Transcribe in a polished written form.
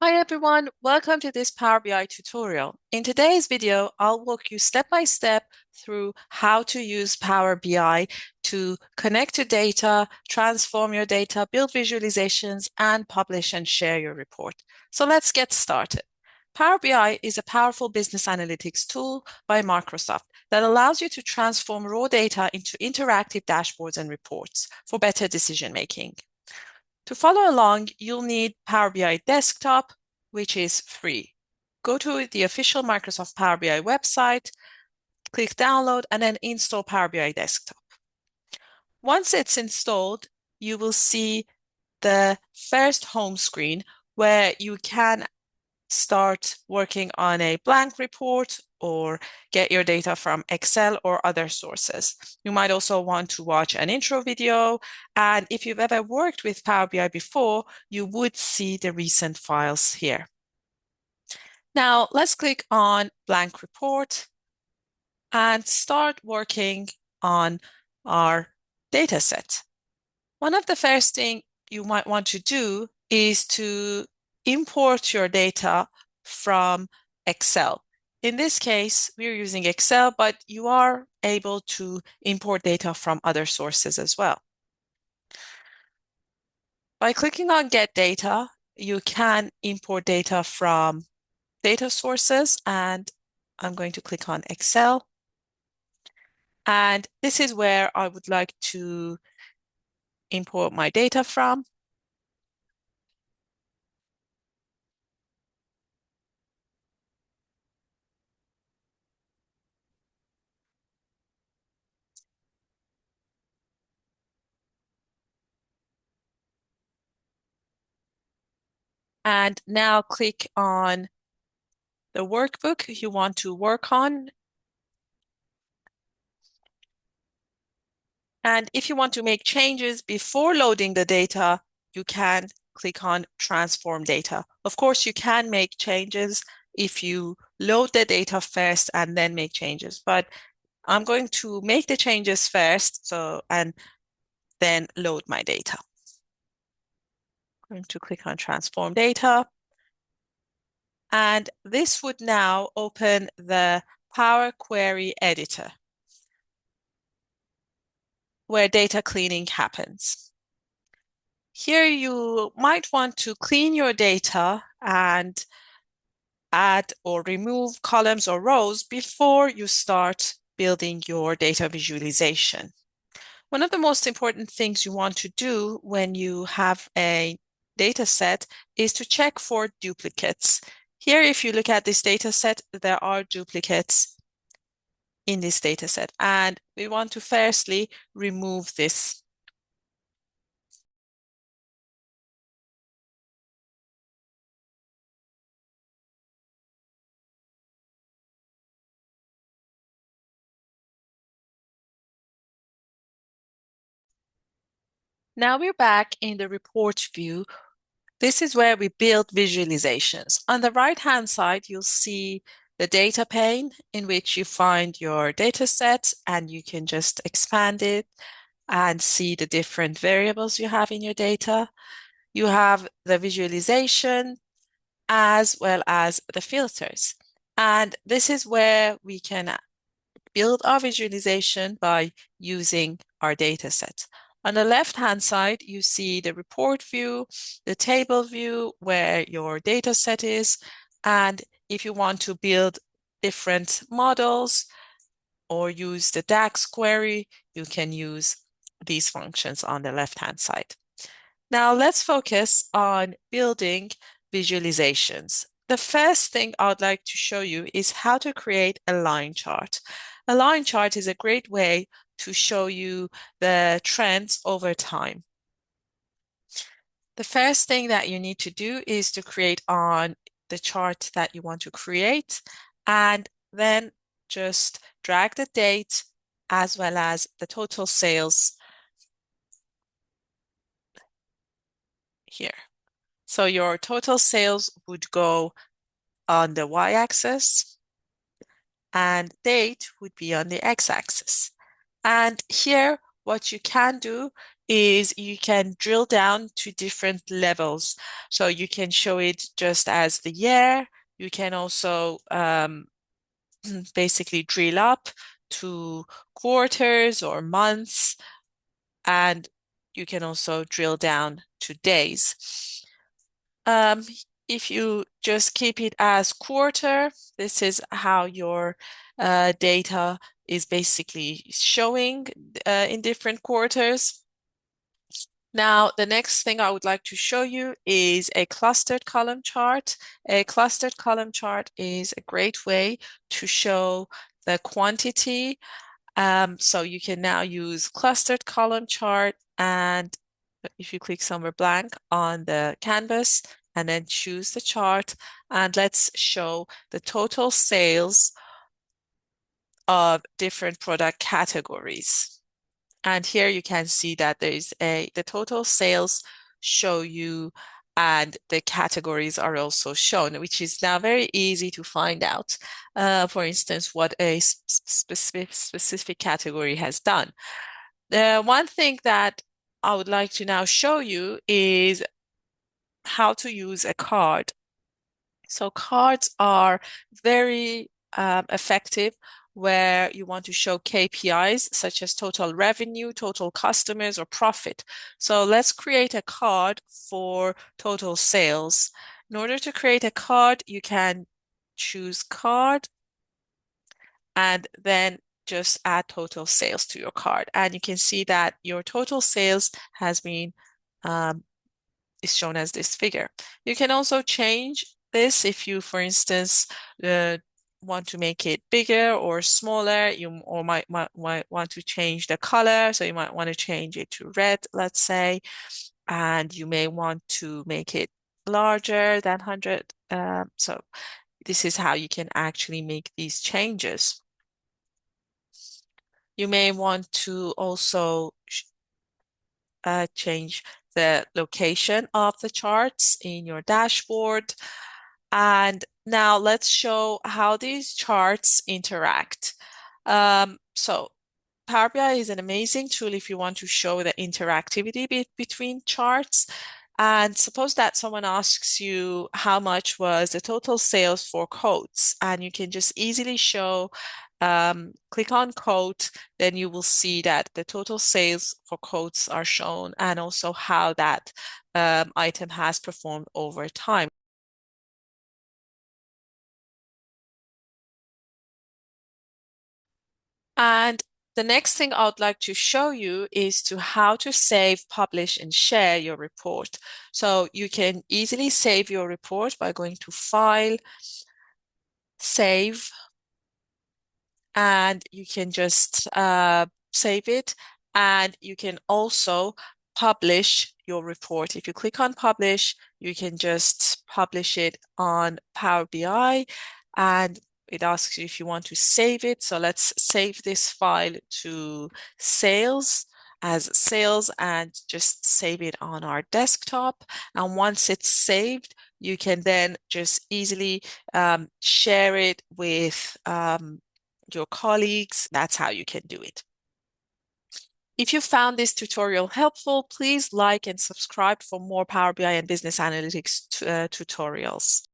Hi everyone, welcome to this Power BI tutorial. In today's video, I'll walk you step by step through how to use Power BI to connect to data, transform your data, build visualizations, and publish and share your report. So let's get started. Power BI is a powerful business analytics tool by Microsoft that allows you to transform raw data into interactive dashboards and reports for better decision making. To follow along, you'll need Power BI Desktop, which is free. Go to the official Microsoft Power BI website, click download, and then install Power BI Desktop. Once it's installed, you will see the first home screen where you can start working on a blank report or get your data from Excel or other sources. You might also want to watch an intro video. And if you've ever worked with Power BI before, you would see the recent files here. Now let's click on blank report and start working on our data set. One of the first things you might want to do is to import your data from Excel. In this case, we're using Excel, but you are able to import data from other sources as well. By clicking on Get Data, you can import data from data sources, and I'm going to click on Excel. And this is where I would like to import my data from. And now click on the workbook you want to work on. And if you want to make changes before loading the data, you can click on Transform Data. Of course, you can make changes if you load the data first and then make changes, but I'm going to make the changes first, and then load my data. I'm going to click on Transform Data. And this would now open the Power Query Editor, where data cleaning happens. Here you might want to clean your data and add or remove columns or rows before you start building your data visualization. One of the most important things you want to do when you have a data set is to check for duplicates. Here, if you look at this data set, there are duplicates in this data set, and we want to firstly remove this. Now we're back in the report view. This is where we build visualizations. On the right-hand side, you'll see the data pane in which you find your data set, and you can just expand it and see the different variables you have in your data. You have the visualization as well as the filters. And this is where we can build our visualization by using our data set. On the left-hand side, you see the report view, the table view where your data set is, and if you want to build different models or use the DAX query, you can use these functions on the left-hand side. Now let's focus on building visualizations. The first thing I would like to show you is how to create a line chart. A line chart is a great way to show you the trends over time. The first thing that you need to do is to create on the chart that you want to create, and then just drag the date as well as the total sales here. So your total sales would go on the y-axis and date would be on the x-axis. And here, what you can do is you can drill down to different levels. So you can show it just as the year. You can also basically drill up to quarters or months, and you can also drill down to days. Um, if you just keep it as quarter, this is how your data is basically showing in different quarters. Now, the next thing I would like to show you is a clustered column chart. A clustered column chart is a great way to show the quantity. So you can now use clustered column chart, and if you click somewhere blank on the canvas and then choose the chart, and let's show the total sales of different product categories. And here you can see that the total sales show you, and the categories are also shown, which is now very easy to find out. For instance, what a specific category has done. The one thing that I would like to now show you is how to use a card. So cards are very effective where you want to show KPIs such as total revenue, total customers, or profit. So let's create a card for total sales. In order to create a card, you can choose card and then just add total sales to your card. And you can see that your total sales has been is shown as this figure. You can also change this if you, for instance, want to make it bigger or smaller. You or might want to change the color. So you might want to change it to red, let's say, and you may want to make it larger than 100. So this is how you can actually make these changes. You may want to also change the location of the charts in your dashboard. And now let's show how these charts interact. So Power BI is an amazing tool if you want to show the interactivity between charts. And suppose that someone asks you how much was the total sales for coats, and you can just easily show, click on coat, then you will see that the total sales for coats are shown and also how that item has performed over time. And the next thing I would like to show you is to how to save, publish, and share your report. So you can easily save your report by going to File, Save, and you can just save it. And you can also publish your report. If you click on Publish, you can just publish it on Power BI, and it asks you if you want to save it. So let's save this file to sales as sales and just save it on our desktop. And once it's saved, you can then just easily share it with your colleagues. That's how you can do it. If you found this tutorial helpful, please like and subscribe for more Power BI and business analytics tutorials.